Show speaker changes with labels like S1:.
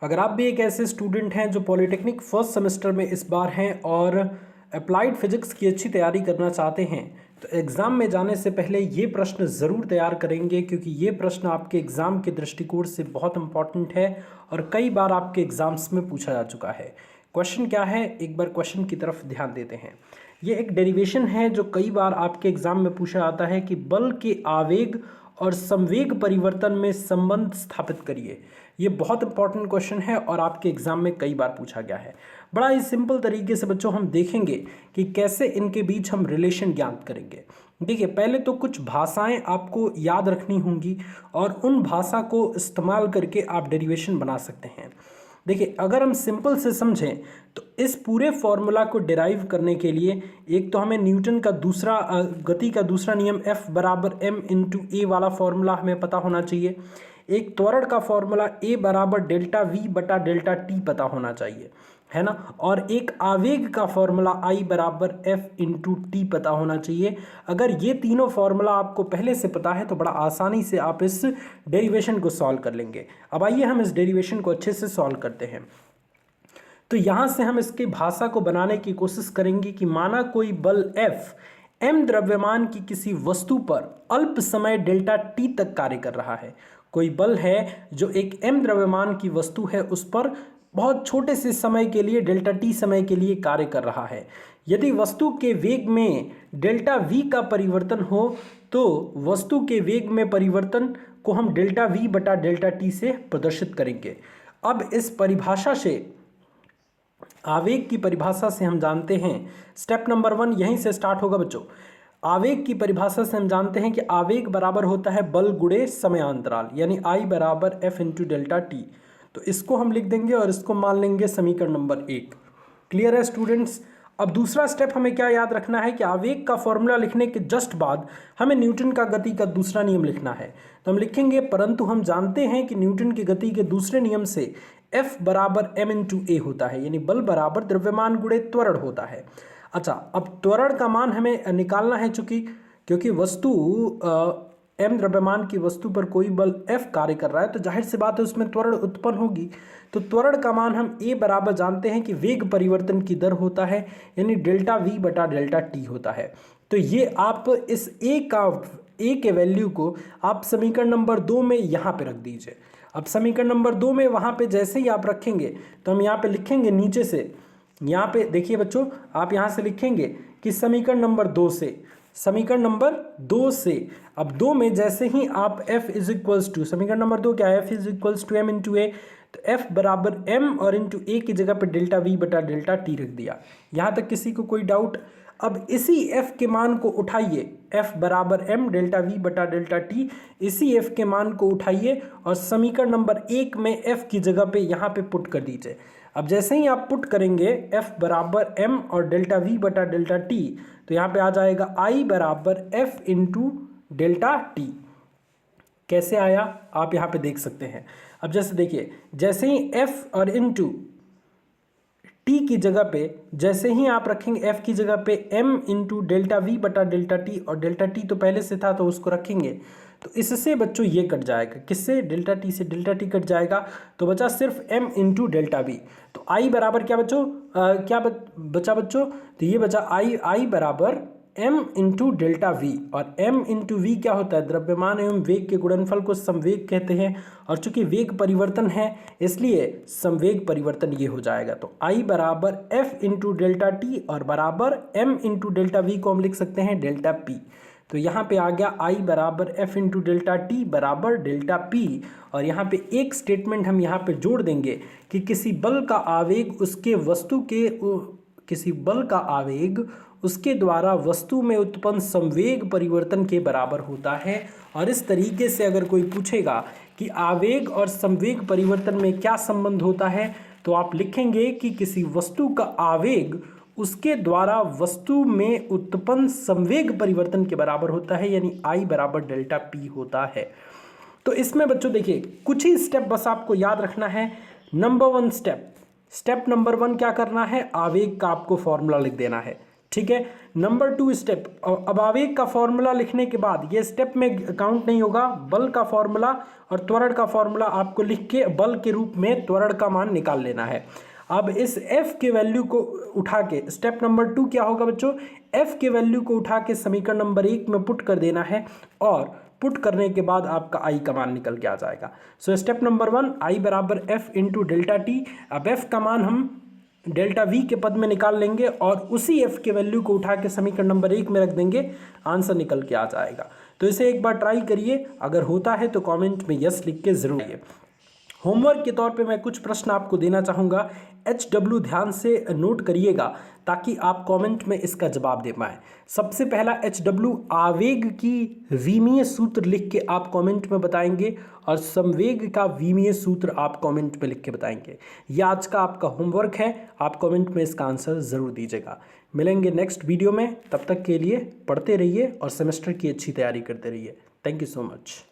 S1: अगर आप भी एक ऐसे स्टूडेंट हैं जो पॉलिटेक्निक फर्स्ट सेमेस्टर में इस बार हैं और अप्लाइड फिजिक्स की अच्छी तैयारी करना चाहते हैं तो एग्ज़ाम में जाने से पहले ये प्रश्न ज़रूर तैयार करेंगे, क्योंकि ये प्रश्न आपके एग्ज़ाम के दृष्टिकोण से बहुत इंपॉर्टेंट है और कई बार आपके एग्ज़ाम्स में पूछा जा चुका है। क्वेश्चन क्या है, एक बार क्वेश्चन की तरफ ध्यान देते हैं। ये एक डेरिवेशन है जो कई बार आपके एग्ज़ाम में पूछा जाता है कि बल के आवेग और संवेग परिवर्तन में संबंध स्थापित करिए। ये बहुत इंपॉर्टेंट क्वेश्चन है और आपके एग्जाम में कई बार पूछा गया है। बड़ा ही सिंपल तरीके से बच्चों हम देखेंगे कि कैसे इनके बीच हम रिलेशन ज्ञात करेंगे। देखिए, पहले तो कुछ भाषाएं आपको याद रखनी होंगी और उन भाषा को इस्तेमाल करके आप डेरिवेशन बना सकते हैं। देखिए, अगर हम सिंपल से समझें तो इस पूरे फॉर्मूला को डिराइव करने के लिए एक तो हमें न्यूटन का दूसरा गति का दूसरा नियम F बराबर m इंटू ए वाला फॉर्मूला हमें पता होना चाहिए। एक त्वरण का फॉर्मूला A बराबर डेल्टा V बटा डेल्टा टी पता होना चाहिए, है ना। और एक आवेग का फॉर्मूला I बराबर F इंटू टी पता होना चाहिए। अगर ये तीनों फॉर्मूला आपको पहले से पता है तो बड़ा आसानी से आप इस डेरिवेशन को सॉल्व कर लेंगे। अब आइए हम इस डेरिवेशन को अच्छे से सॉल्व करते हैं। तो यहाँ से हम इसकी भाषा को बनाने की कोशिश करेंगे कि माना कोई बल F m द्रव्यमान की किसी वस्तु पर अल्प समय डेल्टा टी तक कार्य कर रहा है। कोई बल है जो एक m द्रव्यमान की वस्तु है उस पर बहुत छोटे से समय के लिए डेल्टा टी समय के लिए कार्य कर रहा है। यदि वस्तु के वेग में डेल्टा v का परिवर्तन हो तो वस्तु के वेग में परिवर्तन को हम डेल्टा v बटा डेल्टा टी से प्रदर्शित करेंगे। अब इस परिभाषा से, आवेग की परिभाषा से हम जानते हैं, स्टेप नंबर 1 यहीं से स्टार्ट होगा बच्चों। आवेग की परिभाषा से हम जानते हैं कि आवेग बराबर होता है बल गुणे समयांतराल, यानी I बराबर F इंटू डेल्टा टी। तो इसको हम लिख देंगे और इसको मान लेंगे समीकरण नंबर 1। क्लियर है स्टूडेंट्स। अब दूसरा स्टेप हमें क्या याद रखना है कि आवेग का फॉर्मूला लिखने के जस्ट बाद हमें न्यूटन का गति का दूसरा नियम लिखना है। तो हम लिखेंगे, परंतु हम जानते हैं कि न्यूटन की गति के दूसरे नियम से F बराबर m इंटू ए होता है, यानी बल बराबर द्रव्यमान गुणे त्वरण होता है। अच्छा, अब त्वरण का मान हमें निकालना है, क्योंकि वस्तु m द्रव्यमान की वस्तु पर कोई बल F कार्य कर रहा है तो जाहिर सी बात है उसमें त्वरण उत्पन्न होगी। तो त्वरण का मान हम A बराबर जानते हैं कि वेग परिवर्तन की दर होता है, यानी डेल्टा V बटा डेल्टा टी होता है। तो ये आप इस A के वैल्यू को आप समीकरण नंबर 2 में यहाँ पे रख दीजिए। अब समीकरण नंबर 2 में वहाँ पे जैसे ही आप रखेंगे तो हम यहाँ पे लिखेंगे नीचे से, यहाँ पे देखिए बच्चों, आप यहाँ से लिखेंगे कि समीकरण नंबर 2 से अब 2 में जैसे ही आप F इज इक्वल्स टू, समीकरण नंबर 2 क्या है, F is equals to m into A, तो F बराबर m और इंटू ए की जगह पे डेल्टा V बटा डेल्टा टी रख दिया। यहाँ तक किसी को कोई डाउट? अब इसी F के मान को उठाइए, F बराबर m डेल्टा V बटा डेल्टा टी, इसी F के मान को उठाइए और समीकरण नंबर 1 में F की जगह पे यहाँ पे पुट कर दीजिए। अब जैसे ही आप पुट करेंगे F बराबर m और डेल्टा V बटा डेल्टा टी, तो यहाँ पे आ जाएगा I बराबर F इंटू डेल्टा टी। कैसे आया आप यहाँ पे देख सकते हैं। अब जैसे देखिए, जैसे ही F और इंटू टी की जगह पे जैसे ही आप रखेंगे F की जगह पे m इंटू डेल्टा V बटा डेल्टा टी, और डेल्टा टी तो पहले से था तो उसको रखेंगे, तो इससे बच्चों ये कट जाएगा, किससे, डेल्टा टी से डेल्टा टी कट जाएगा, तो बचा सिर्फ m इंटू डेल्टा वी। तो I बराबर क्या बच्चों, बचा बच्चों, तो ये बचा I बराबर m इंटू डेल्टा वी, और m इंटू वी क्या होता है, द्रव्यमान एवं वेग के गुणनफल को संवेग कहते हैं, और चूंकि वेग परिवर्तन है इसलिए संवेग परिवर्तन ये हो जाएगा। तो I बराबर f इंटू डेल्टा टी और बराबर m इंटू डेल्टा वी को हम लिख सकते हैं डेल्टा p। तो यहाँ पे आ गया I बराबर f इंटू डेल्टा टी बराबर डेल्टा p, और यहाँ पे एक स्टेटमेंट हम यहाँ पे जोड़ देंगे कि किसी बल का आवेग उसके द्वारा वस्तु में उत्पन्न संवेग परिवर्तन के बराबर होता है। और इस तरीके से अगर कोई पूछेगा कि आवेग और संवेग परिवर्तन में क्या संबंध होता है, तो आप लिखेंगे कि किसी वस्तु का आवेग उसके द्वारा वस्तु में उत्पन्न संवेग परिवर्तन के बराबर होता है, यानी I बराबर डेल्टा पी होता है। तो इसमें बच्चों देखिए कुछ ही स्टेप बस आपको याद रखना है। नंबर 1 स्टेप नंबर 1 क्या करना है, आवेग का आपको फॉर्मूला लिख देना है। ठीक है। नंबर 2 स्टेप, अब आवेग का फॉर्मूला लिखने के बाद ये स्टेप में काउंट नहीं होगा, बल का फॉर्मूला और त्वरण का फॉर्मूला आपको लिख के बल के रूप में त्वरण का मान निकाल लेना है। अब इस f के वैल्यू को उठा के, स्टेप नंबर 2 क्या होगा बच्चों, f के वैल्यू को उठा के समीकरण नंबर 1 में पुट कर देना है और पुट करने के बाद आपका i का मान निकल के आ जाएगा। सो स्टेप नंबर 1, i बराबर f इंटू डेल्टा टी। अब f का मान हम डेल्टा v के पद में निकाल लेंगे और उसी f के वैल्यू को उठा के समीकरण नंबर 1 में रख देंगे, आंसर निकल के आ जाएगा। तो इसे एक बार ट्राई करिए, अगर होता है तो कमेंट में यस लिख के जरूर आइए। होमवर्क के तौर पे मैं कुछ प्रश्न आपको देना चाहूँगा, HW ध्यान से नोट करिएगा ताकि आप कमेंट में इसका जवाब दे पाएँ। सबसे पहला HW, आवेग की विमीय सूत्र लिख के आप कमेंट में बताएंगे और संवेग का विमीय सूत्र आप कमेंट में लिख के बताएंगे। यह आज का आपका होमवर्क है, आप कमेंट में इसका आंसर ज़रूर दीजिएगा। मिलेंगे नेक्स्ट वीडियो में, तब तक के लिए पढ़ते रहिए और सेमेस्टर की अच्छी तैयारी करते रहिए। Thank you so much.